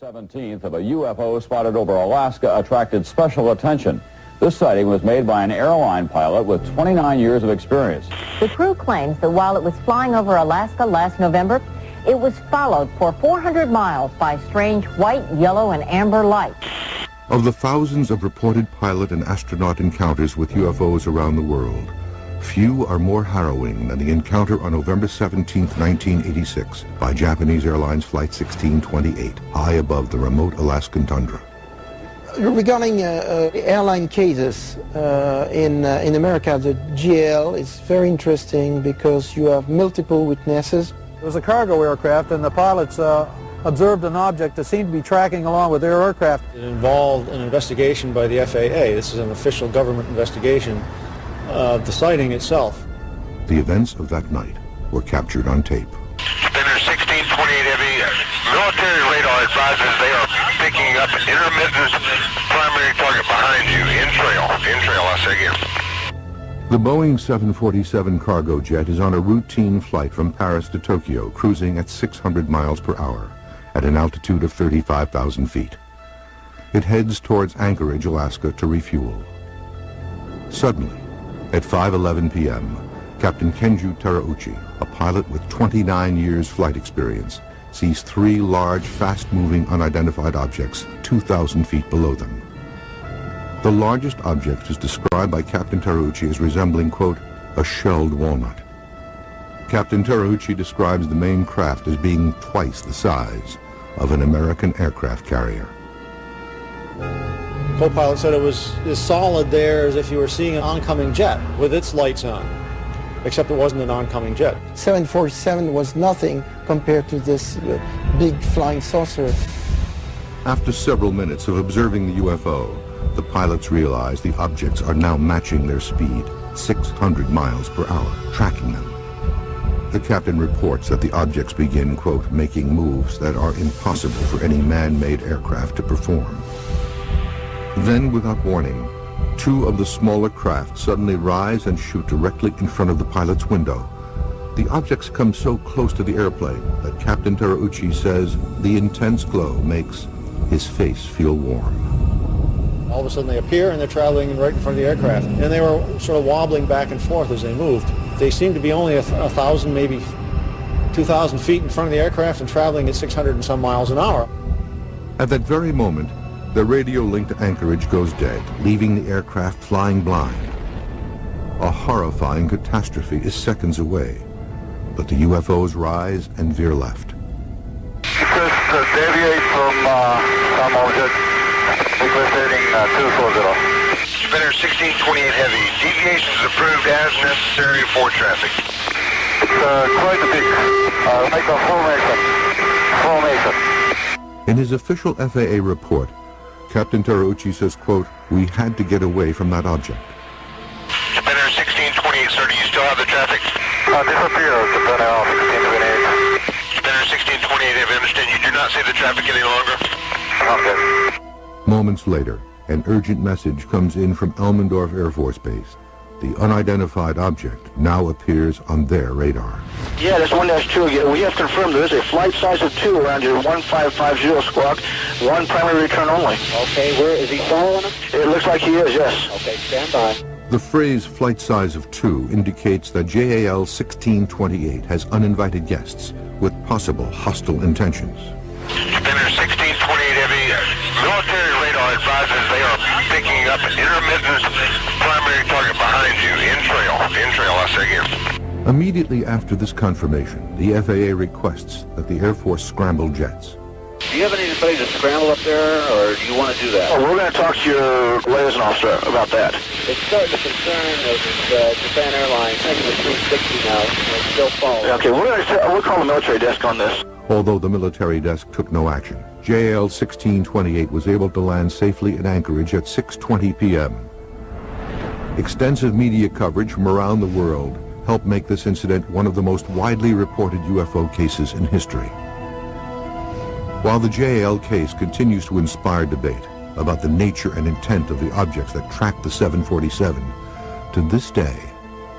17th of a UFO spotted over Alaska attracted special attention. This sighting was made by an airline pilot with 29 years of experience. The crew claims that while it was flying over Alaska last November, it was followed for 400 miles by strange white, yellow, and amber lights. Of the thousands of reported pilot and astronaut encounters with UFOs around the world, few are more harrowing than the encounter on November 17, 1986, by Japanese Airlines Flight 1628, high above the remote Alaskan tundra. Regarding airline cases in America, the GAL is very interesting because you have multiple witnesses. It was a cargo aircraft, and the pilots observed an object that seemed to be tracking along with their aircraft. It involved an investigation by the FAA. This is an official government investigation of the sighting itself. The events of that night were captured on tape. Spinner 1628 Heavy, military radar advises they are picking up an intermittent primary target behind you, in trail, I say again. The Boeing 747 cargo jet is on a routine flight from Paris to Tokyo, cruising at 600 miles per hour at an altitude of 35,000 feet. It heads towards Anchorage, Alaska to refuel. Suddenly, at 5:11 p.m., Captain Kenju Terauchi, a pilot with 29 years flight experience, sees three large, fast-moving, unidentified objects 2,000 feet below them. The largest object is described by Captain Terauchi as resembling, quote, a shelled walnut. Captain Terauchi describes the main craft as being twice the size of an American aircraft carrier. Co-pilot said it was as solid there as if you were seeing an oncoming jet with its lights on, except it wasn't an oncoming jet. 747 was nothing compared to this big flying saucer. After several minutes of observing the UFO, the pilots realize the objects are now matching their speed, 600 miles per hour, tracking them. The captain reports that the objects begin, quote, making moves that are impossible for any man-made aircraft to perform. Then, without warning, two of the smaller craft suddenly rise and shoot directly in front of the pilot's window. The objects come so close to the airplane that Captain Terauchi says the intense glow makes his face feel warm. All of a sudden they appear and they're traveling right in front of the aircraft. And they were sort of wobbling back and forth as they moved. They seemed to be only 1,000, maybe 2,000 feet in front of the aircraft and traveling at 600 and some miles an hour. At that very moment, the radio link to Anchorage goes dead, leaving the aircraft flying blind. A horrifying catastrophe is seconds away, but the UFOs rise and veer left. Just deviate from some object, requesting 240. Spinner 1628 Heavy, deviations approved as necessary for traffic. It's quite a big, like a formation. In his official FAA report, Captain Terauchi says, quote, we had to get away from that object. Spinner 1628, sir, do you still have the traffic? Disappeared, Spinner 1628. Spinner 1628, I understand you do not see the traffic any longer? Okay. Moments later, an urgent message comes in from Elmendorf Air Force Base. The unidentified object now appears on their radar. Yeah, that's 1-2 again. We have confirmed there is a flight size of 2 around your 1550 squawk. One primary return only. Okay, where is he following us? It looks like he is, yes. Okay, stand by. The phrase flight size of 2 indicates that JAL 1628 has uninvited guests with possible hostile intentions. Spinner 1628 Heavy, military radar advises they are picking up an intermittent primary target behind you, in trail, I say again. Immediately after this confirmation, the FAA requests that the Air Force scramble jets. Do you have anybody to scramble up there, or do you want to do that? Oh, we're going to talk to your liaison officer about that. It's starting to concern Japan Airlines. I think it's 360 now. It's still falling. Okay, we'll call the military desk on this. Although the military desk took no action, JAL 1628 was able to land safely at Anchorage at 6:20 p.m. Extensive media coverage from around the world helped make this incident one of the most widely reported UFO cases in history. While the JAL case continues to inspire debate about the nature and intent of the objects that tracked the 747, to this day,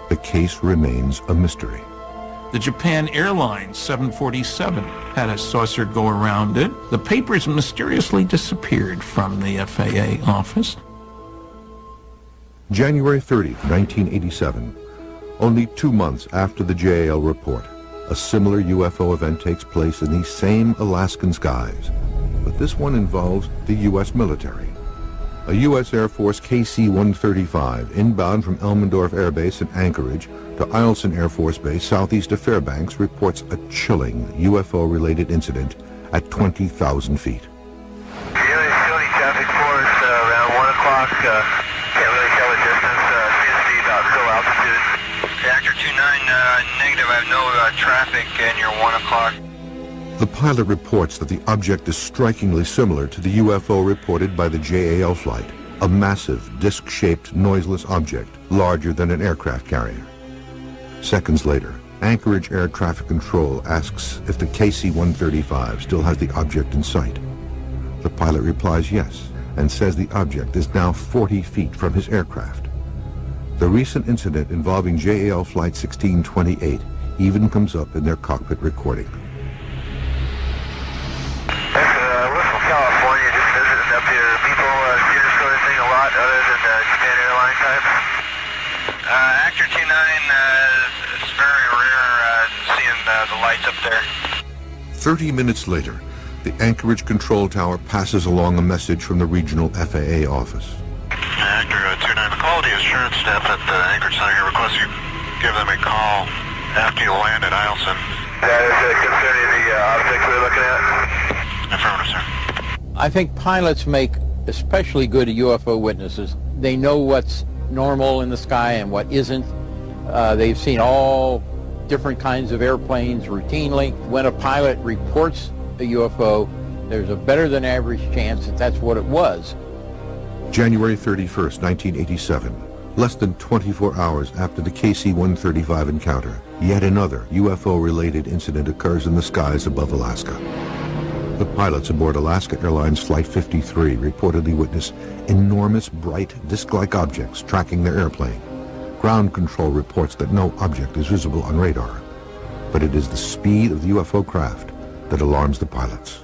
the case remains a mystery. The Japan Airlines 747 had a saucer go around it. The papers mysteriously disappeared from the FAA office. January 30, 1987. Only 2 months after the JAL report, a similar UFO event takes place in these same Alaskan skies. But this one involves the U.S. military. A U.S. Air Force KC-135 inbound from Elmendorf Air Base in Anchorage to Eielson Air Force Base southeast of Fairbanks reports a chilling UFO-related incident at 20,000 feet. Utility traffic force around 1 o'clock. Can't really tell the distance. Seems to be about still altitude. Reactor 29 negative. I have no traffic near 1 o'clock. The pilot reports that the object is strikingly similar to the UFO reported by the JAL flight, a massive, disc-shaped, noiseless object, larger than an aircraft carrier. Seconds later, Anchorage Air Traffic Control asks if the KC-135 still has the object in sight. The pilot replies yes, and says the object is now 40 feet from his aircraft. The recent incident involving JAL Flight 1628 even comes up in their cockpit recording. We're from California, just visiting up here. People see this sort of thing a lot, other than the Japan Airline type. Actor 29, it's very rare seeing the lights up there. 30 minutes later, the Anchorage control tower passes along a message from the regional FAA office. Actor 29, the quality assurance staff at the Anchorage Center here requests you give them a call after you land at Eielson. That is concerning the object we're looking at? Affirmative, sir. I think pilots make especially good UFO witnesses. They know what's normal in the sky and what isn't. They've seen all different kinds of airplanes routinely. When a pilot reports a UFO, there's a better than average chance that that's what it was. January 31st, 1987. Less than 24 hours after the KC-135 encounter, yet another UFO-related incident occurs in the skies above Alaska. The pilots aboard Alaska Airlines Flight 53 reportedly witness enormous, bright, disc-like objects tracking their airplane. Ground control reports that no object is visible on radar, but it is the speed of the UFO craft that alarms the pilots.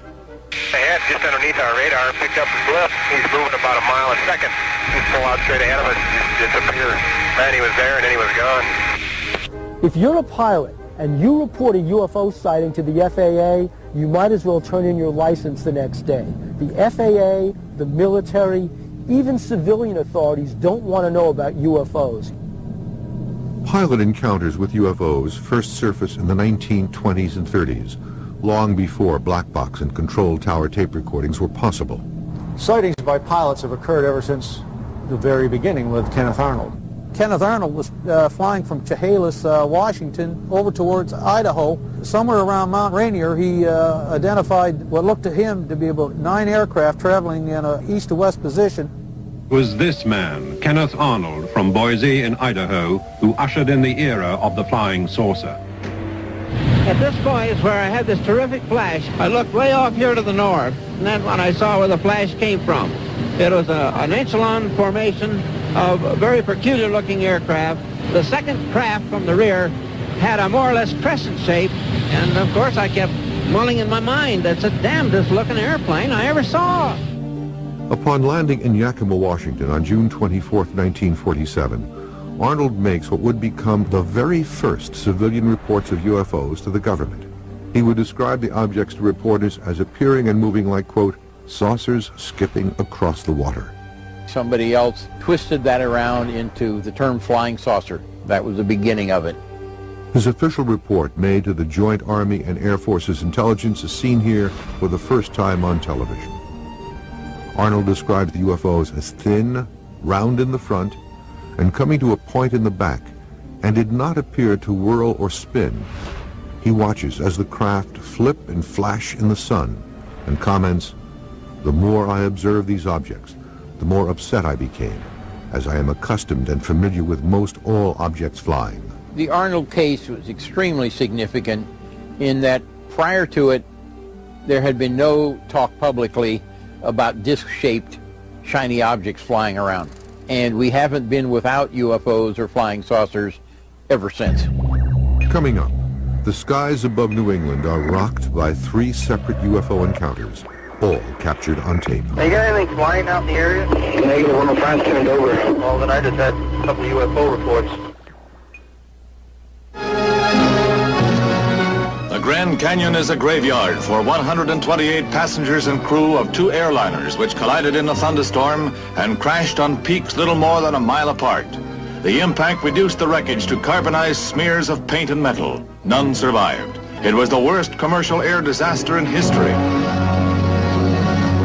The head just underneath our radar picked up the blip. He's moving about a mile a second. He's full out straight ahead of us, just disappeared. Man, he was there and then he was gone. If you're a pilot and you report a UFO sighting to the FAA, you might as well turn in your license the next day. The FAA, the military, even civilian authorities don't want to know about UFOs. Pilot encounters with UFOs first surface in the 1920s and 30s, long before black box and control tower tape recordings were possible. Sightings by pilots have occurred ever since the very beginning with Kenneth Arnold. Kenneth Arnold was flying from Chehalis, Washington, over towards Idaho. Somewhere around Mount Rainier, he identified what looked to him to be about 9 aircraft traveling in an east to west position. Was this man, Kenneth Arnold from Boise in Idaho, who ushered in the era of the flying saucer. At this point is where I had this terrific flash. I looked way off here to the north, and then when I saw where the flash came from, it was an echelon formation of a very peculiar-looking aircraft. The second craft from the rear had a more or less crescent shape, and of course I kept mulling in my mind, that's the damnedest-looking airplane I ever saw. Upon landing in Yakima, Washington on June 24, 1947, Arnold makes what would become the very first civilian reports of UFOs to the government. He would describe the objects to reporters as appearing and moving like, quote, saucers skipping across the water. Somebody else twisted that around into the term flying saucer. That was the beginning of it. His official report made to the Joint Army and Air Forces intelligence is seen here for the first time on television. Arnold describes the UFOs as thin, round in the front, and coming to a point in the back, and did not appear to whirl or spin. He watches as the craft flip and flash in the sun, and comments, "The more I observe these objects, the more upset I became, as I am accustomed and familiar with most all objects flying." The Arnold case was extremely significant in that prior to it, there had been no talk publicly about disc-shaped, shiny objects flying around. And we haven't been without UFOs or flying saucers ever since. Coming up, The skies above New England are rocked by 3 separate UFO encounters, all captured on tape. Hey, you got anything flying out in the area? Negative 105 turned over. Well, then I just had a couple of UFO reports. The Grand Canyon is a graveyard for 128 passengers and crew of 2 airliners which collided in a thunderstorm and crashed on peaks little more than a mile apart. The impact reduced the wreckage to carbonized smears of paint and metal. None survived. It was the worst commercial air disaster in history.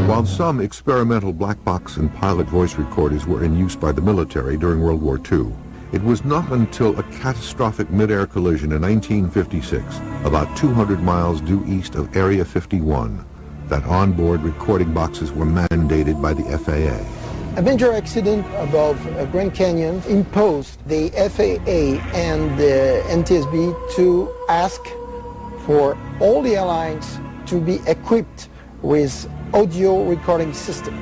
While some experimental black box and pilot voice recorders were in use by the military during World War II, it was not until a catastrophic mid-air collision in 1956, about 200 miles due east of Area 51, that onboard recording boxes were mandated by the FAA. A major accident above Grand Canyon imposed the FAA and the NTSB to ask for all the airlines to be equipped with audio recording system.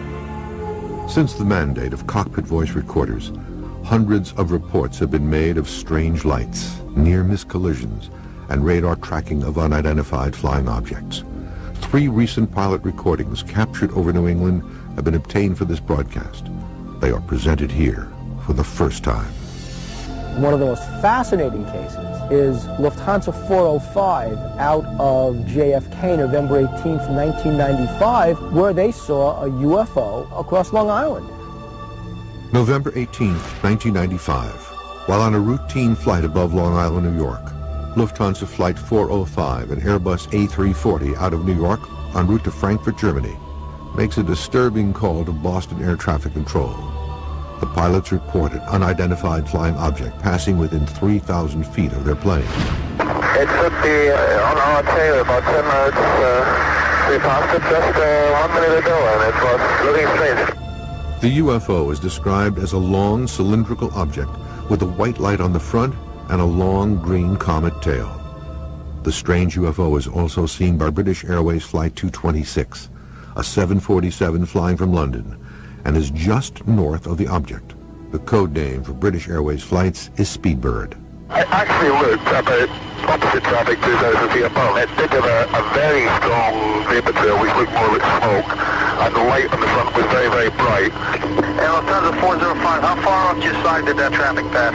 Since the mandate of cockpit voice recorders, hundreds of reports have been made of strange lights, near-miss collisions, and radar tracking of unidentified flying objects. 3 recent pilot recordings captured over New England have been obtained for this broadcast. They are presented here for the first time. One of the most fascinating cases is Lufthansa 405 out of JFK November 18th, 1995, where they saw a UFO across Long Island. November 18th, 1995, while on a routine flight above Long Island, New York, Lufthansa Flight 405, an Airbus A340 out of New York en route to Frankfurt, Germany, makes a disturbing call to Boston Air Traffic Control. The pilots reported unidentified flying object passing within 3,000 feet of their plane. It should be on our tail about 10 minutes. We passed it just 1 minute ago and it was looking strange. The UFO is described as a long cylindrical object with a white light on the front and a long green comet tail. The strange UFO is also seen by British Airways Flight 226, a 747 flying from London, and is just north of the object. The code name for British Airways flights is Speedbird. I actually looked about opposite traffic 2,000 feet above. It did have a very strong vapor trail which looked more like smoke, and the light on the front was very, very bright. And Lufthansa 405, how far off your side did that traffic pass?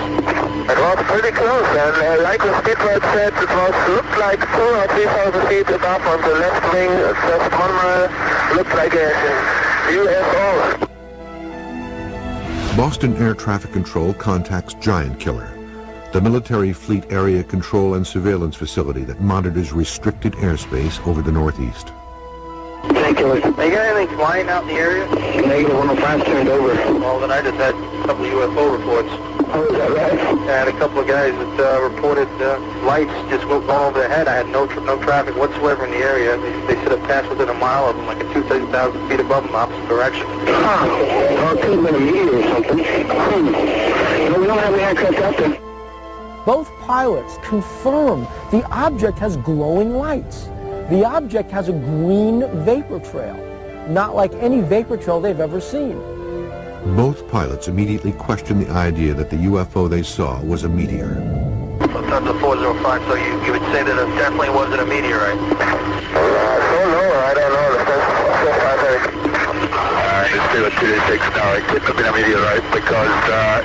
It was pretty close, and like the Speedbird said, it looked like 2,000 or 3,000 feet above on the left wing, just 1 mile, looked like a UFO. Boston Air Traffic Control contacts Giant Killer, the military fleet area control and surveillance facility that monitors restricted airspace over the Northeast. Giant Killer. Hey, you got anything flying out in the area? Negative 105 turned over. Well, then I just had a couple of UFO reports. Oh, is that right? I had a couple of guys that reported lights just going over their head. I had no traffic whatsoever in the area. They said it passed within a mile of them, like 2,000 feet above them, opposite direction. Well, it could have been a meteor or something. No, we don't have any aircraft out there. Both pilots confirm the object has glowing lights. The object has a green vapor trail, not like any vapor trail they've ever seen. Both pilots immediately questioned the idea that the UFO they saw was a meteor. Lufthansa 405, so you would say that it definitely wasn't a meteorite? I don't know. It's still at 226 now. It couldn't have been a meteorite because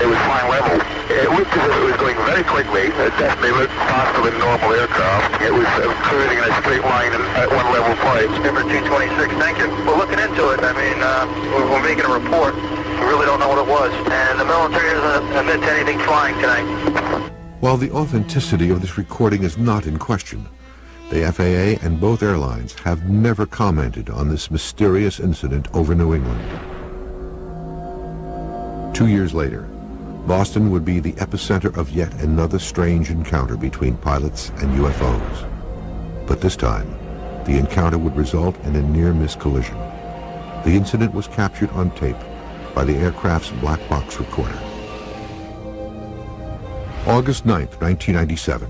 it was flying level. It looked as if it was going very quickly. It definitely looked faster than normal aircraft. It was cruising in a straight line at one level flight. Number 226, thank you. We're looking into it. I mean, we're making a report. We really don't know what it was. And the military doesn't admit to anything flying tonight. While the authenticity of this recording is not in question, the FAA and both airlines have never commented on this mysterious incident over New England. 2 years later, Boston would be the epicenter of yet another strange encounter between pilots and UFOs. But this time, the encounter would result in a near-miss collision. The incident was captured on tape by the aircraft's black box recorder. August 9th, 1997.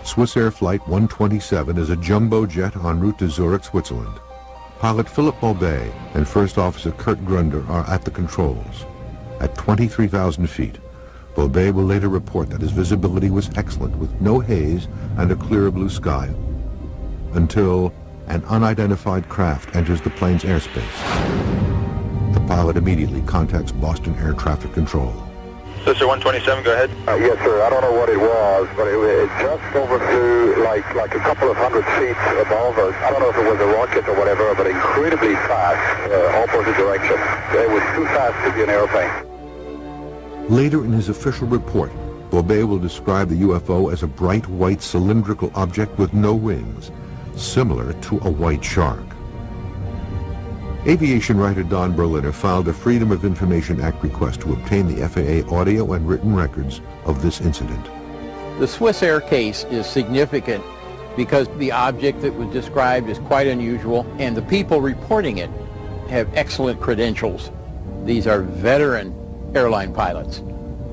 Swiss Air Flight 127 is a jumbo jet en route to Zurich, Switzerland. Pilot Philip Balbet and First Officer Kurt Grunder are at the controls. At 23,000 feet, Bobet will later report that his visibility was excellent with no haze and a clear blue sky until an unidentified craft enters the plane's airspace. The pilot immediately contacts Boston Air Traffic Control. Sister 127, go ahead. Yes, sir. I don't know what it was, but it just overflew like a couple of 100 feet above us. I don't know if it was a rocket or whatever, but incredibly fast, opposite direction. It was too fast to be an airplane. Later in his official report, Bobet will describe the UFO as a bright white cylindrical object with no wings, similar to a white shark. Aviation writer Don Berliner filed a Freedom of Information Act request to obtain the FAA audio and written records of this incident. The Swiss Air case is significant because the object that was described is quite unusual, and the people reporting it have excellent credentials. These are veteran airline pilots.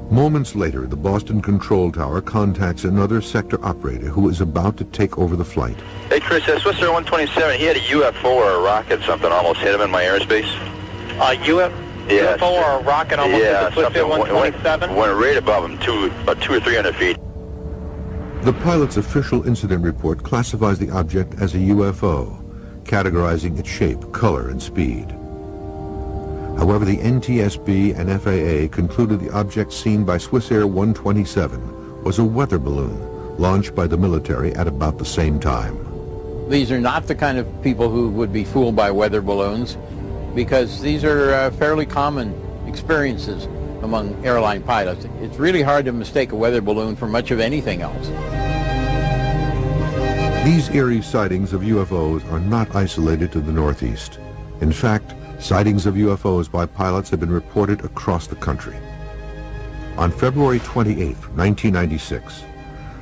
Moments later, the Boston control tower contacts another sector operator who is about to take over the flight. Hey, Chris, Swiss Air 127, he had a UFO or a rocket, something almost hit him in my airspace. UFO or a rocket almost hit the Swiss Air 127? Went right above him, about 200 or 300 feet. The pilot's official incident report classifies the object as a UFO, categorizing its shape, color, and speed. However, the NTSB and FAA concluded the object seen by Swiss Air 127 was a weather balloon launched by the military at about the same time. These are not the kind of people who would be fooled by weather balloons, because these are fairly common experiences among airline pilots. It's really hard to mistake a weather balloon for much of anything else. These eerie sightings of UFOs are not isolated to the Northeast. In fact, sightings of UFOs by pilots have been reported across the country. On February 28, 1996,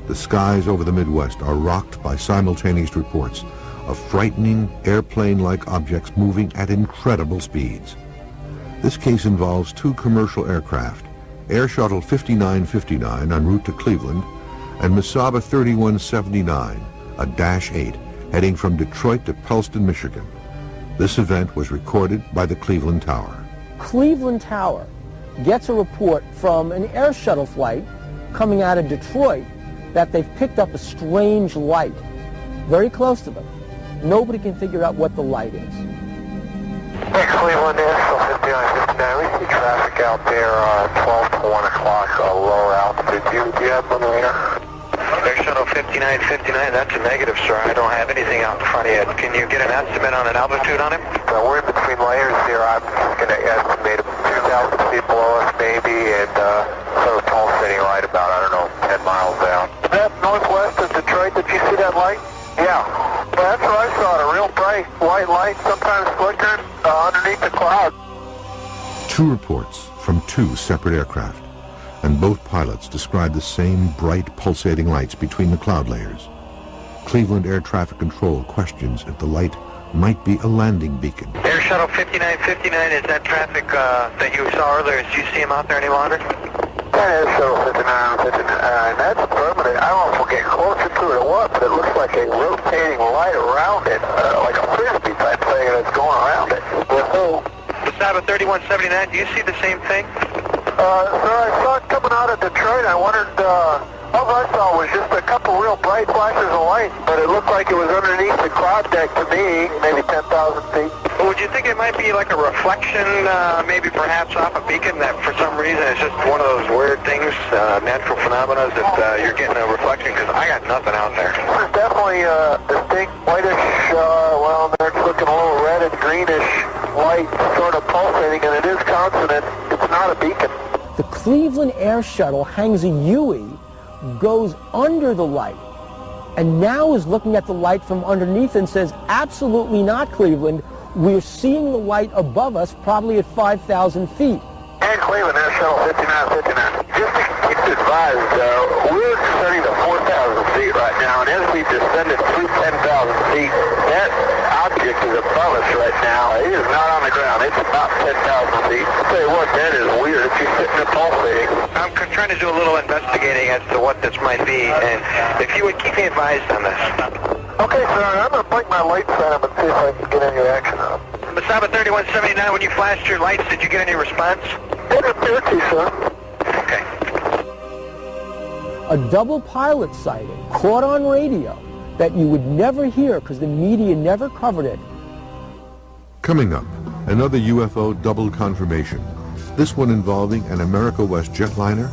the skies over the Midwest are rocked by simultaneous reports of frightening airplane-like objects moving at incredible speeds. This case involves two commercial aircraft, Air Shuttle 5959 en route to Cleveland and Mesaba 3179, a Dash 8, heading from Detroit to Pellston, Michigan. This event was recorded by the Cleveland Tower. Cleveland Tower gets a report from an air shuttle flight coming out of Detroit that they've picked up a strange light very close to them. Nobody can figure out what the light is. Hey, Cleveland, Air 5959. We see traffic out there 12 to 1 o'clock, lower altitude. Do you have one radar? Air Shuttle 5959, that's a negative, sir. I don't have anything out in front of you. Can you get an estimate on an altitude on him? We're in between layers here. I'm going to estimate 2,000 feet below us, maybe, and sort of pulsating right about, I don't know, 10 miles out. Is that northwest of Detroit? Did you see that light? Yeah. Well, that's what I saw, a real bright white light, sometimes flickering underneath the cloud. Two reports from two separate aircraft, and both pilots described the same bright pulsating lights between the cloud layers. Cleveland Air Traffic Control questions if the light might be a landing beacon. Air Shuttle 5959, is that traffic that you saw earlier? Do you see him out there any longer? That is Shuttle 5959, that's permanent. I don't know if we'll get closer to it or what, but it looks like a rotating light around it, like a frisbee type thing that's going around it. Mesaba 3179, do you see the same thing? Sir, I saw it coming out of Detroit. I wondered, all I saw was just a couple real bright flashes of light, but it looked like it was underneath the cloud deck to me, maybe 10,000 feet. Would you think it might be like a reflection, maybe perhaps off a beacon that for some reason it's just one of those weird things, natural phenomena that you're getting a reflection? Because I got nothing out there. It's definitely a distinct whitish, well, it's looking a little red and greenish light sort of pulsating, and it is consonant. It's not a beacon. The Cleveland Air Shuttle hangs a Huey, goes under the light, and now is looking at the light from underneath and says, absolutely not, Cleveland. We're seeing the light above us, probably at 5,000 feet. And Cleveland Air Shuttle 5959. Just to keep you advised, we're descending to 4,000 feet right now, and as we descended through 10,000 feet, that object is above us right now. It is not on the ground. It's about 10,000 feet. I'll tell you what, that is weird. It's just sitting there pulsating. I'm trying to do a little investigating as to what this might be, and if you would keep me advised on this. Okay, sir. I'm going to blink my lights on him and see if I can get any reaction on him. Mesaba 3179, when you flashed your lights, did you get any response? It appeared to, sir. Okay. a double pilot sighting caught on radio that you would never hear because the media never covered it. Coming up, another UFO double confirmation, this one involving an America West jetliner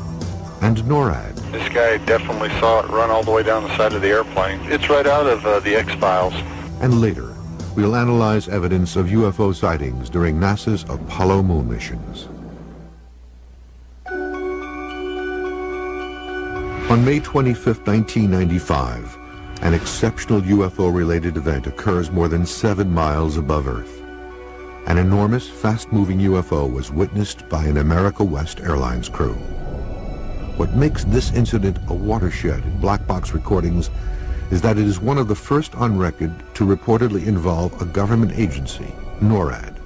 and NORAD. This guy definitely saw it run all the way down the side of the airplane. It's right out of the X-Files. And later, we'll analyze evidence of UFO sightings during NASA's Apollo moon missions. On May 25, 1995, an exceptional UFO-related event occurs more than 7 miles above Earth. An enormous, fast-moving UFO was witnessed by an America West Airlines crew. What makes this incident a watershed in black box recordings is that it is one of the first on record to reportedly involve a government agency, NORAD,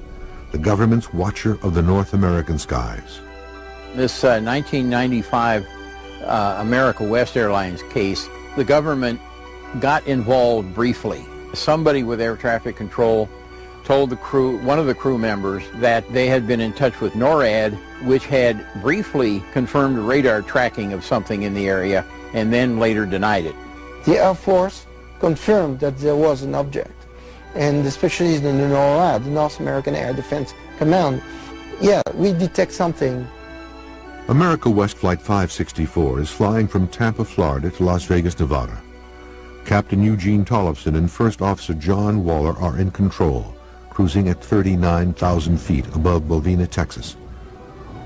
the government's watcher of the North American skies. This 1995 America West Airlines case, the government got involved briefly. Somebody with air traffic control told the crew, one of the crew members, that they had been in touch with NORAD, which had briefly confirmed radar tracking of something in the area and then later denied it. The Air Force confirmed that there was an object, and especially the NORAD, the North American Air Defense Command, yeah, we detect something. America West Flight 564 is flying from Tampa, Florida to Las Vegas, Nevada. Captain Eugene Tollefson and First Officer John Waller are in control, cruising at 39,000 feet above Bovina, Texas.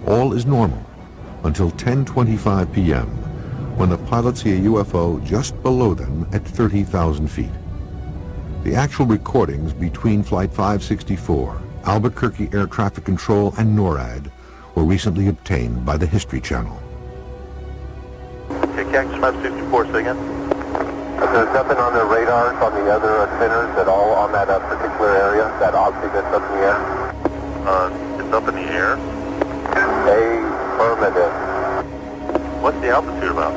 All is normal until 10:25 p.m. when the pilots see a UFO just below them at 30,000 feet. The actual recordings between Flight 564, Albuquerque Air Traffic Control, and NORAD were recently obtained by the History Channel. Okay, Cactus 564, say again. There's nothing on the radars on the other centers at all on that particular area, that object that's up in the air? It's up in the air? Affirmative. What's the altitude about?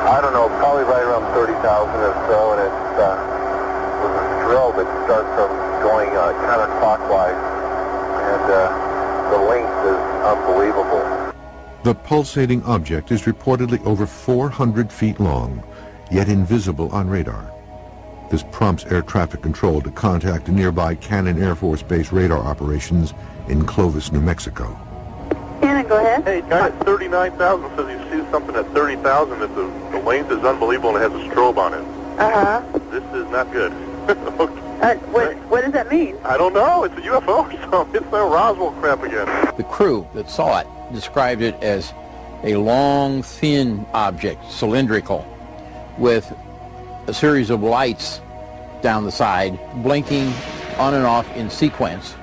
I don't know, probably right around 30,000 or so, and it's with a drill that starts from going counterclockwise, and the length is unbelievable. The pulsating object is reportedly over 400 feet long, yet invisible on radar. This prompts air traffic control to contact nearby Cannon Air Force Base radar operations in Clovis, New Mexico. Cannon, go ahead. Hey, guy at 39,000 says he sees something at 30,000 that the length is unbelievable and it has a strobe on it. Uh-huh. This is not good. What does that mean? I don't know. It's a UFO or something. It's that Roswell crap again. The crew that saw it described it as a long, thin object, cylindrical, with a series of lights down the side, blinking on and off in sequence.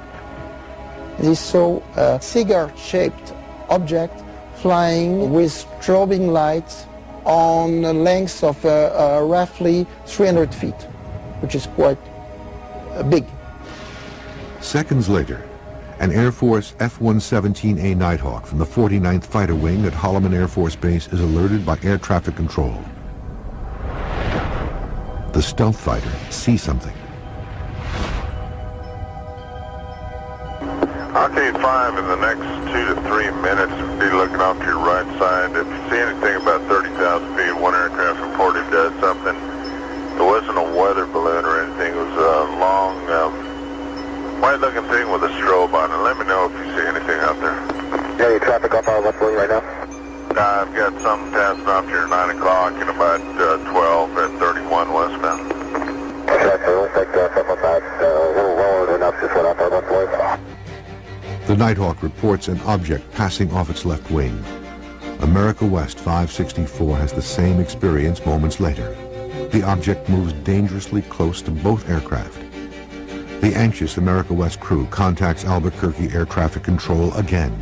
They saw a cigar-shaped object flying with strobing lights on a length of roughly 300 feet, which is quite big. Seconds later, an Air Force F-117A Nighthawk from the 49th Fighter Wing at Holloman Air Force Base is alerted by air traffic control. The stealth fighter sees something. Arcade 5, in the next 2 to 3 minutes, be looking off to your right side. If you see anything about 30,000 feet, one aircraft reported does something. It wasn't a weather balloon or anything. It was a long, white-looking thing with a strobe on it. Let me know if you see anything out there. Yeah, you traffic off our left wing right now? I've got something passing off here at 9 o'clock and about 12 at 31 westbound. Okay, so it looks like something like that. A little lower than up, just went off our left wing. The Nighthawk reports an object passing off its left wing. America West 564 has the same experience moments later. The object moves dangerously close to both aircraft. The anxious America West crew contacts Albuquerque Air Traffic Control again.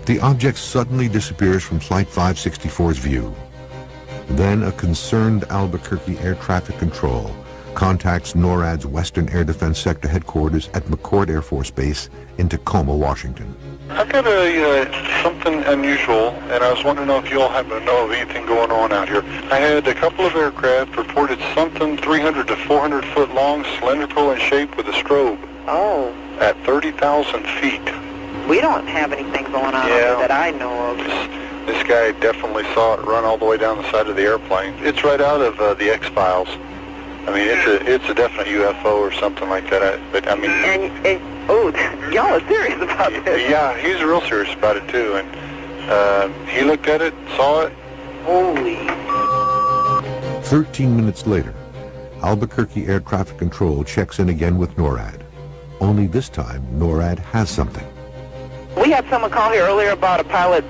The object suddenly disappears from Flight 564's view. Then a concerned Albuquerque Air Traffic Control contacts NORAD's Western Air Defense Sector headquarters at McCord Air Force Base in Tacoma, Washington. I've got something unusual, and I was wondering if you all happen to know of anything going on out here. I had a couple of aircraft reported something 300 to 400 foot long, cylindrical in shape with a strobe. Oh. At 30,000 feet. We don't have anything going on here that I know of. This guy definitely saw it run all the way down the side of the airplane. It's right out of the X-Files. I mean, it's a definite UFO or something like that. But I mean, y'all are serious about this? Yeah, he's real serious about it too. And he looked at it, saw it. Holy! 13 minutes later, Albuquerque Air Traffic Control checks in again with NORAD. Only this time, NORAD has something. We had someone call here earlier about a pilot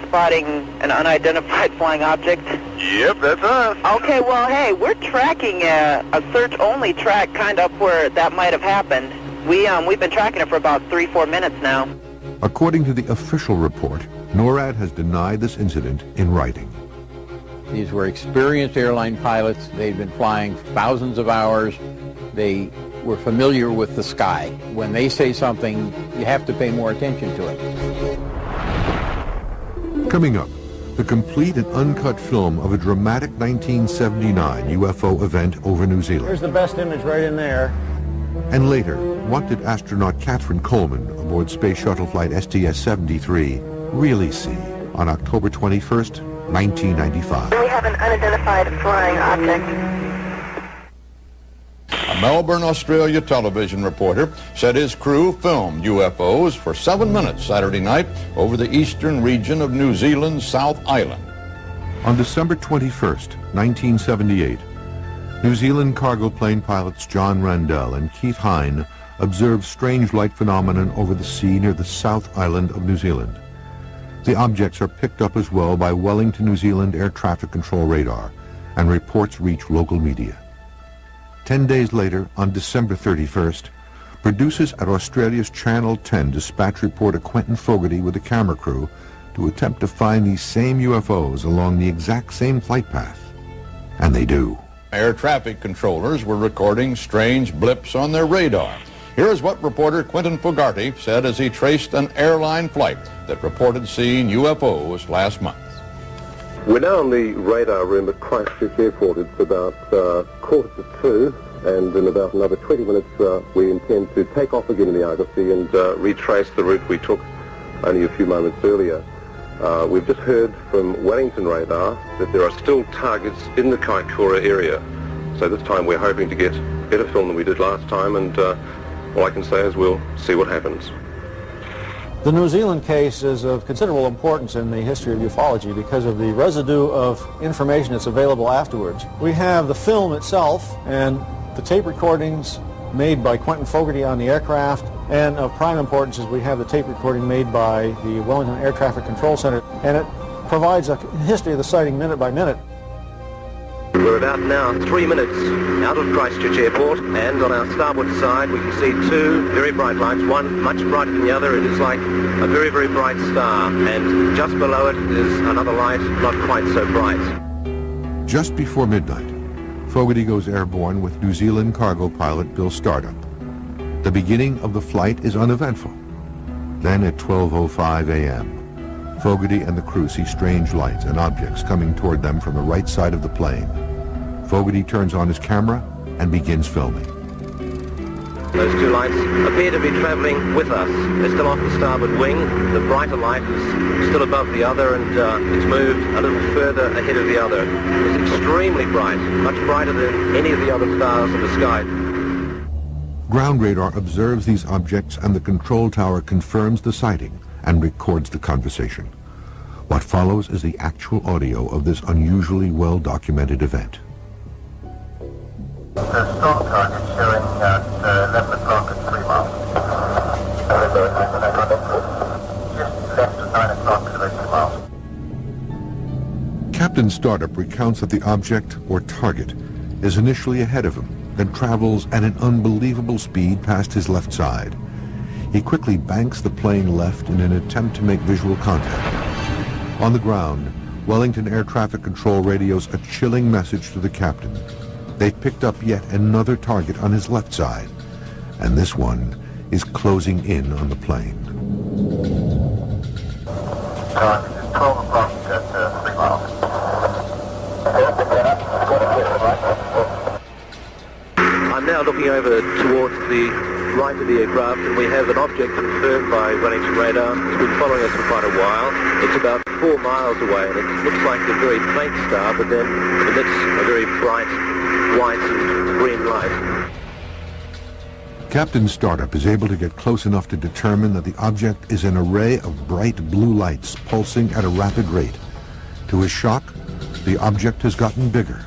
spotting an unidentified flying object. Yep, that's us. Okay, well, hey, we're tracking a search-only track kind of where that might have happened. We've been tracking it for about 3-4 minutes now. According to the official report, NORAD has denied this incident in writing. These were experienced airline pilots. They'd been flying thousands of hours. They were familiar with the sky. When they say something, you have to pay more attention to it. Coming up, the complete and uncut film of a dramatic 1979 UFO event over New Zealand. Here's the best image right in there. And later, what did astronaut Catherine Coleman aboard Space Shuttle Flight STS-73 really see on October 21st, 1995? We have an unidentified flying object. A Melbourne, Australia television reporter said his crew filmed UFOs for 7 minutes Saturday night over the eastern region of New Zealand's South Island. On December 21st, 1978, New Zealand cargo plane pilots John Randell and Keith Hine observed strange light phenomenon over the sea near the South Island of New Zealand. The objects are picked up as well by Wellington, New Zealand Air Traffic Control radar, and reports reach local media. 10 days later, on December 31st, producers at Australia's Channel 10 dispatch reporter Quentin Fogarty with a camera crew to attempt to find these same UFOs along the exact same flight path. And they do. Air traffic controllers were recording strange blips on their radar. Here's what reporter Quentin Fogarty said as he traced an airline flight that reported seeing UFOs last month. We're now in the radar room at Christchurch Airport. It's about 1:45, and in about another 20 minutes we intend to take off again in the Argosy and retrace the route we took only a few moments earlier. We've just heard from Wellington radar that there are still targets in the Kaikoura area. So this time we're hoping to get better film than we did last time, and all I can say is we'll see what happens. The New Zealand case is of considerable importance in the history of ufology because of the residue of information that's available afterwards. We have the film itself and the tape recordings made by Quentin Fogarty on the aircraft, and of prime importance is we have the tape recording made by the Wellington Air Traffic Control Center, and it provides a history of the sighting minute by minute. We're about now 3 minutes out of Christchurch Airport, and on our starboard side we can see two very bright lights, one much brighter than the other. It is like a very, very bright star, and just below it is another light, not quite so bright. Just before midnight, Fogarty goes airborne with New Zealand cargo pilot Bill Startup. The beginning of the flight is uneventful. Then at 12:05 a.m., Fogarty and the crew see strange lights and objects coming toward them from the right side of the plane. Fogarty turns on his camera and begins filming. Those two lights appear to be traveling with us. They're still off the starboard wing. The brighter light is still above the other, and it's moved a little further ahead of the other. It's extremely bright, much brighter than any of the other stars in the sky. Ground radar observes these objects, and the control tower confirms the sighting and records the conversation. What follows is the actual audio of this unusually well-documented event. The storm target showing at 11 o'clock at 3 miles. Just left at 9 o'clock at 2 miles. Captain Startup recounts that the object, or target, is initially ahead of him, then travels at an unbelievable speed past his left side. He quickly banks the plane left in an attempt to make visual contact. On the ground, Wellington Air Traffic Control radios a chilling message to the captain. They've picked up yet another target on his left side, and this one is closing in on the plane. 12 o'clock at 3 miles. I'm now looking over towards the right of the aircraft, and we have an object confirmed by running some radar. It's been following us for quite a while. It's about 4 miles away, and it looks like a very faint star, but then emits a very bright white and green light. Captain Startup is able to get close enough to determine that the object is an array of bright blue lights pulsing at a rapid rate. To his shock, the object has gotten bigger.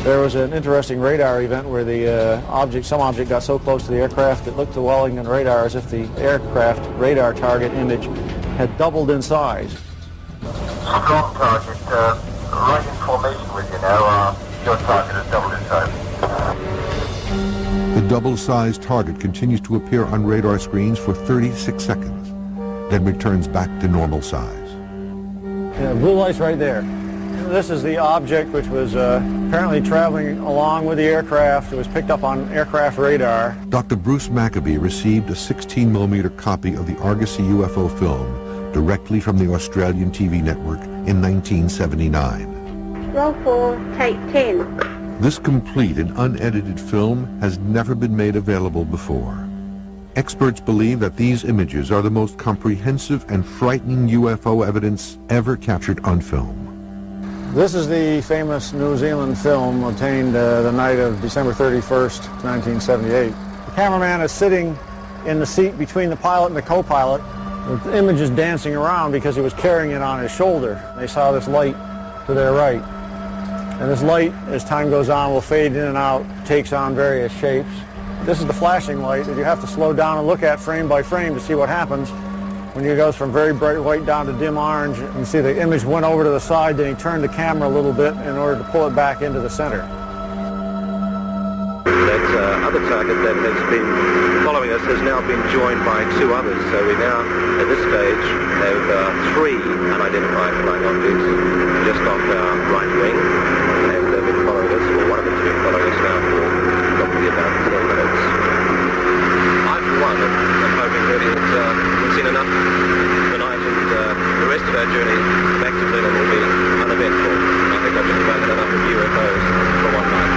There was an interesting radar event where the some object got so close to the aircraft it looked to Wellington radar as if the aircraft radar target image had doubled in size. Strong target, right in formation with you now. Your target is doubled in size. The double-sized target continues to appear on radar screens for 36 seconds, then returns back to normal size. Yeah, blue lights right there. This is the object which was apparently traveling along with the aircraft. It was picked up on aircraft radar. Dr. Bruce Maccabee received a 16mm copy of the Argosy UFO film directly from the Australian TV network in 1979. Roll 4, take 10. This complete and unedited film has never been made available before. Experts believe that these images are the most comprehensive and frightening UFO evidence ever captured on film. This is the famous New Zealand film obtained the night of December 31st, 1978. The cameraman is sitting in the seat between the pilot and the co-pilot. The image is dancing around because he was carrying it on his shoulder. They saw this light to their right. And this light, as time goes on, will fade in and out, takes on various shapes. This is the flashing light that you have to slow down and look at frame by frame to see what happens when it goes from very bright white down to dim orange. You can see the image went over to the side, then he turned the camera a little bit in order to pull it back into the center. That other target that has been following us has now been joined by 2 others. So we now, at this stage, have 3 unidentified flying objects just off our right wing. And they've been following us, or one of them's been following us now for probably about 10 minutes. I, for one, am hoping really that we've seen enough tonight, and the rest of our journey back to Berlin will be uneventful. I think I've just about had enough of UFOs for one night.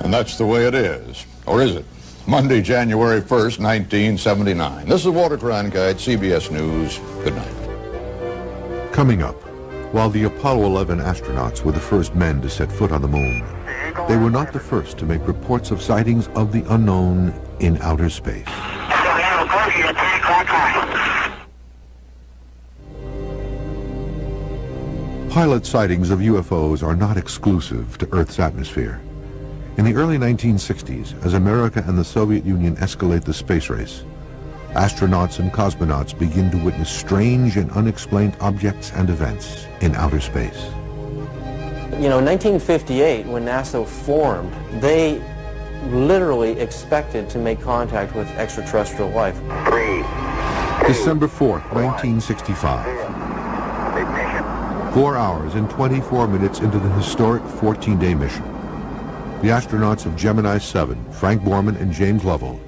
And that's the way it is. Or is it? Monday, January 1st, 1979. This is Walter Cronkite, CBS News. Good night. Coming up, while the Apollo 11 astronauts were the first men to set foot on the moon, they were not the first to make reports of sightings of the unknown in outer space. Pilot sightings of UFOs are not exclusive to Earth's atmosphere. In the early 1960s, as America and the Soviet Union escalate the space race, astronauts and cosmonauts begin to witness strange and unexplained objects and events in outer space. You know, in 1958, when NASA formed, they literally expected to make contact with extraterrestrial life. December 4th, 1965. 4 hours and 24 minutes into the historic 14-day mission. The astronauts of Gemini 7, Frank Borman and James Lovell,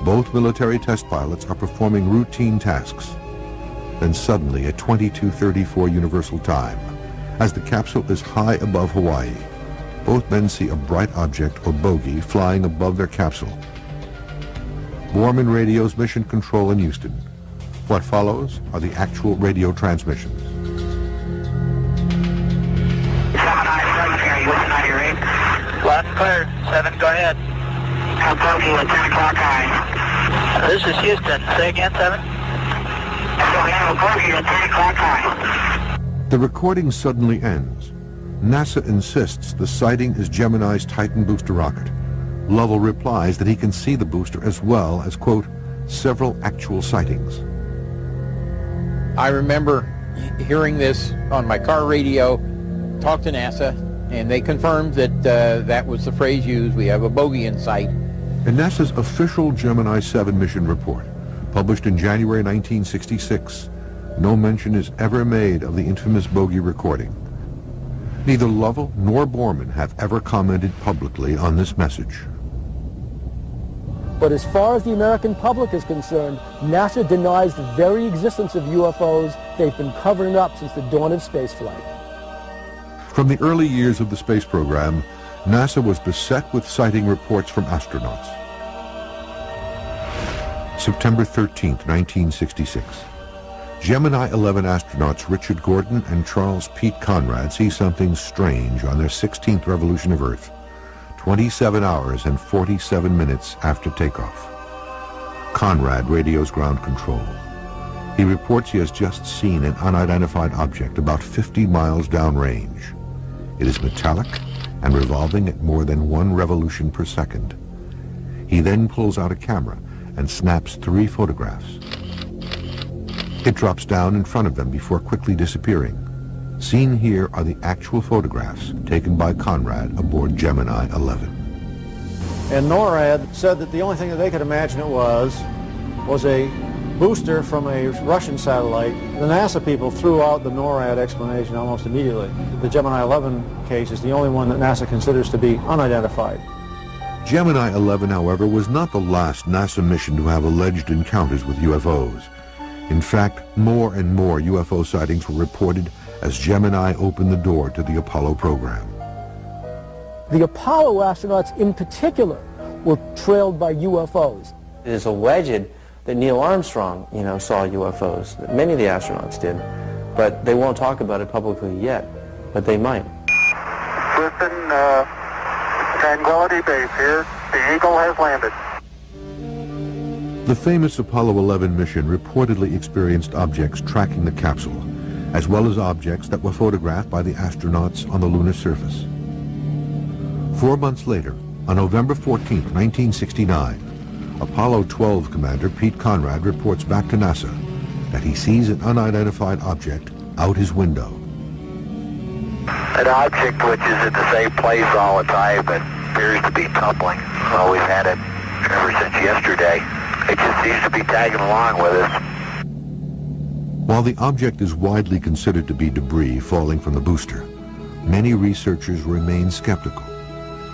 both military test pilots, are performing routine tasks. Then suddenly, at 22:34 Universal Time, as the capsule is high above Hawaii, both men see a bright object or bogey flying above their capsule. Borman radios Mission Control in Houston. What follows are the actual radio transmissions. Last cleared. 7, go ahead. Bogey at 10 o'clock high. This is Houston. Say again, 7. Bogey at 10 o'clock high. The recording suddenly ends. NASA insists the sighting is Gemini's Titan booster rocket. Lovell replies that he can see the booster as well as, quote, several actual sightings. I remember hearing this on my car radio, talked to NASA, and they confirmed that that was the phrase used, we have a bogey in sight. In NASA's official Gemini 7 mission report, published in January 1966, no mention is ever made of the infamous bogey recording. Neither Lovell nor Borman have ever commented publicly on this message. But as far as the American public is concerned, NASA denies the very existence of UFOs they've been covering up since the dawn of spaceflight. From the early years of the space program, NASA was beset with sighting reports from astronauts. September 13, 1966. Gemini 11 astronauts Richard Gordon and Charles Pete Conrad see something strange on their 16th revolution of Earth, 27 hours and 47 minutes after takeoff. Conrad radios ground control. He reports he has just seen an unidentified object about 50 miles downrange. It is metallic and revolving at more than 1 revolution per second. He then pulls out a camera and snaps 3 photographs. It drops down in front of them before quickly disappearing. Seen here are the actual photographs taken by Conrad aboard Gemini 11. And NORAD said that the only thing that they could imagine it was a booster from a Russian satellite. The NASA people threw out the NORAD explanation almost immediately. The Gemini 11 case is the only one that NASA considers to be unidentified. Gemini 11, however, was not the last NASA mission to have alleged encounters with UFOs. In fact, more and more UFO sightings were reported as Gemini opened the door to the Apollo program. The Apollo astronauts in particular were trailed by UFOs. It is alleged that Neil Armstrong, saw UFOs. Many of the astronauts did, but they won't talk about it publicly yet, but they might. Listen, Tranquility Base here. The Eagle has landed. The famous Apollo 11 mission reportedly experienced objects tracking the capsule, as well as objects that were photographed by the astronauts on the lunar surface. 4 months later, on November 14, 1969, Apollo 12 commander Pete Conrad reports back to NASA that he sees an unidentified object out his window. An object which is in the same place all the time but appears to be tumbling. Well, we've had it ever since yesterday. It just seems to be tagging along with us. While the object is widely considered to be debris falling from the booster, many researchers remain skeptical.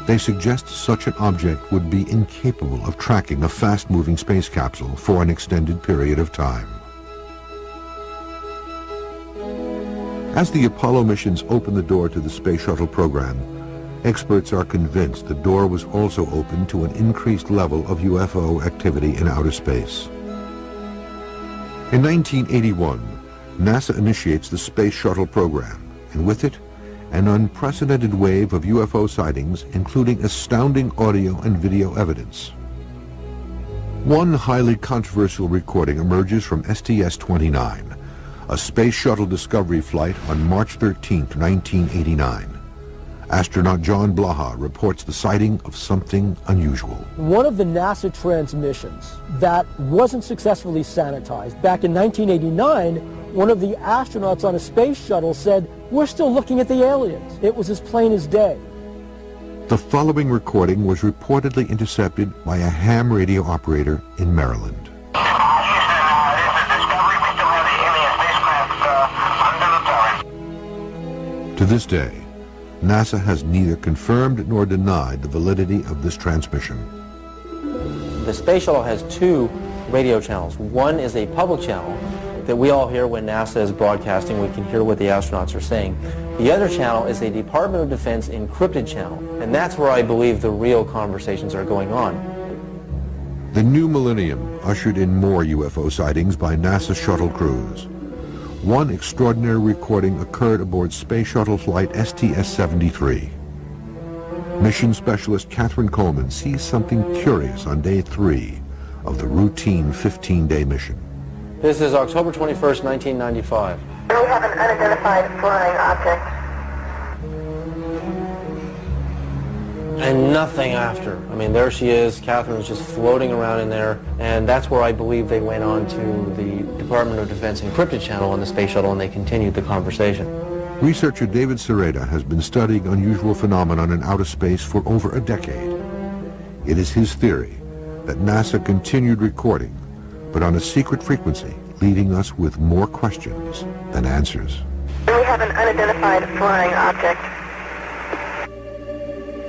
They suggest such an object would be incapable of tracking a fast-moving space capsule for an extended period of time. As the Apollo missions open the door to the space shuttle program, experts are convinced the door was also open to an increased level of UFO activity in outer space. In 1981, NASA initiates the Space Shuttle program, and with it, an unprecedented wave of UFO sightings, including astounding audio and video evidence. One highly controversial recording emerges from STS-29, a Space Shuttle Discovery flight on March 13, 1989. Astronaut John Blaha reports the sighting of something unusual. One of the NASA transmissions that wasn't successfully sanitized, back in 1989, one of the astronauts on a space shuttle said, "We're still looking at the aliens." It was as plain as day. The following recording was reportedly intercepted by a ham radio operator in Maryland. To this day, NASA has neither confirmed nor denied the validity of this transmission. The space shuttle has 2 radio channels. One is a public channel that we all hear when NASA is broadcasting. We can hear what the astronauts are saying. The other channel is a Department of Defense encrypted channel, and that's where I believe the real conversations are going on. The new millennium ushered in more UFO sightings by NASA shuttle crews. One extraordinary recording occurred aboard Space Shuttle Flight STS-73. Mission specialist Catherine Coleman sees something curious on day 3 of the routine 15-day mission. This is October 21st, 1995. We have an unidentified flying object. And nothing after. I mean, there she is. Catherine's just floating around in there. And that's where I believe they went on to the Department of Defense encrypted channel on the space shuttle, and they continued the conversation. Researcher David Sereda has been studying unusual phenomena in outer space for over a decade. It is his theory that NASA continued recording but on a secret frequency, leaving us with more questions than answers. We have an unidentified flying object.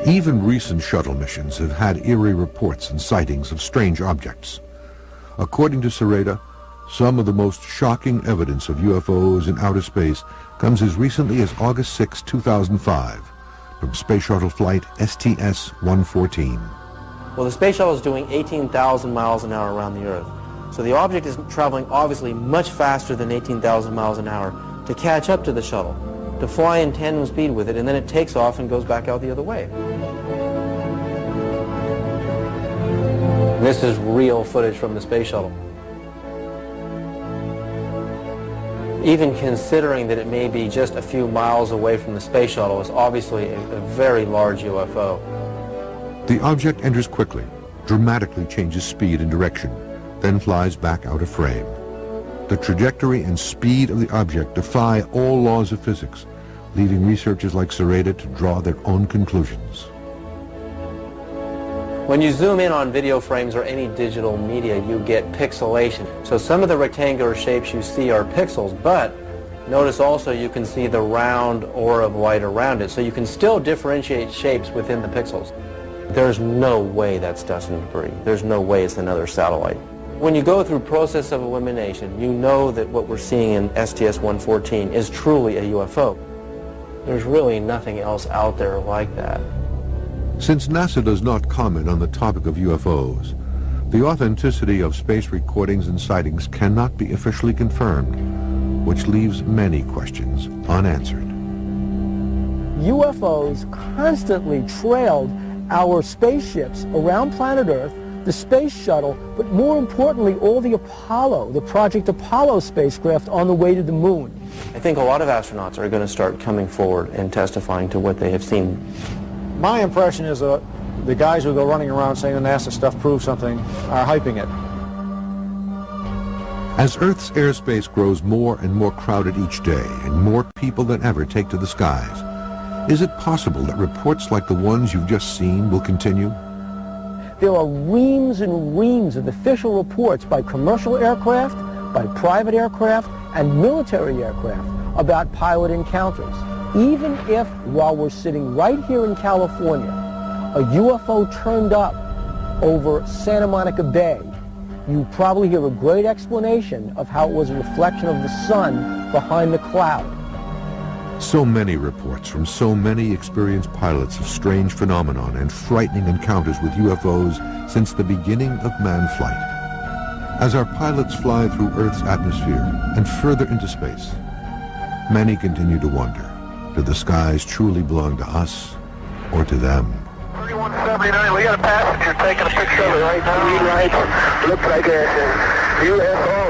Even recent shuttle missions have had eerie reports and sightings of strange objects. According to Sereda, some of the most shocking evidence of UFOs in outer space comes as recently as August 6, 2005, from Space Shuttle Flight STS-114. Well, the Space Shuttle is doing 18,000 miles an hour around the Earth. So the object is traveling obviously much faster than 18,000 miles an hour to catch up to the shuttle, to fly in tandem speed with it, and then it takes off and goes back out the other way. This is real footage from the Space Shuttle. Even considering that it may be just a few miles away from the Space Shuttle is obviously a very large UFO. The object enters quickly, dramatically changes speed and direction, then flies back out of frame. The trajectory and speed of the object defy all laws of physics, leaving researchers like Sereda to draw their own conclusions. When you zoom in on video frames or any digital media, you get pixelation. So some of the rectangular shapes you see are pixels, but notice also you can see the round aura of light around it. So you can still differentiate shapes within the pixels. There's no way that's dust and debris. There's no way it's another satellite. When you go through process of elimination, you know that what we're seeing in STS-114 is truly a UFO. There's really nothing else out there like that. Since NASA does not comment on the topic of UFOs, the authenticity of space recordings and sightings cannot be officially confirmed, which leaves many questions unanswered. UFOs constantly trailed our spaceships around planet Earth, the space shuttle, but more importantly, all the Project Apollo spacecraft on the way to the moon. I think a lot of astronauts are going to start coming forward and testifying to what they have seen. My impression is that the guys who go running around saying the NASA stuff proves something are hyping it. As Earth's airspace grows more and more crowded each day and more people than ever take to the skies, is it possible that reports like the ones you've just seen will continue? There are reams and reams of official reports by commercial aircraft, by private aircraft, and military aircraft about pilot encounters. Even if, while we're sitting right here in California, a UFO turned up over Santa Monica Bay, you probably hear a great explanation of how it was a reflection of the sun behind the cloud. So many reports from so many experienced pilots of strange phenomenon and frightening encounters with UFOs since the beginning of manned flight. As our pilots fly through Earth's atmosphere and further into space, many continue to wonder, do the skies truly belong to us or to them? 3179, we got a passenger taking a picture of it right now. Green light, looks like a UFO.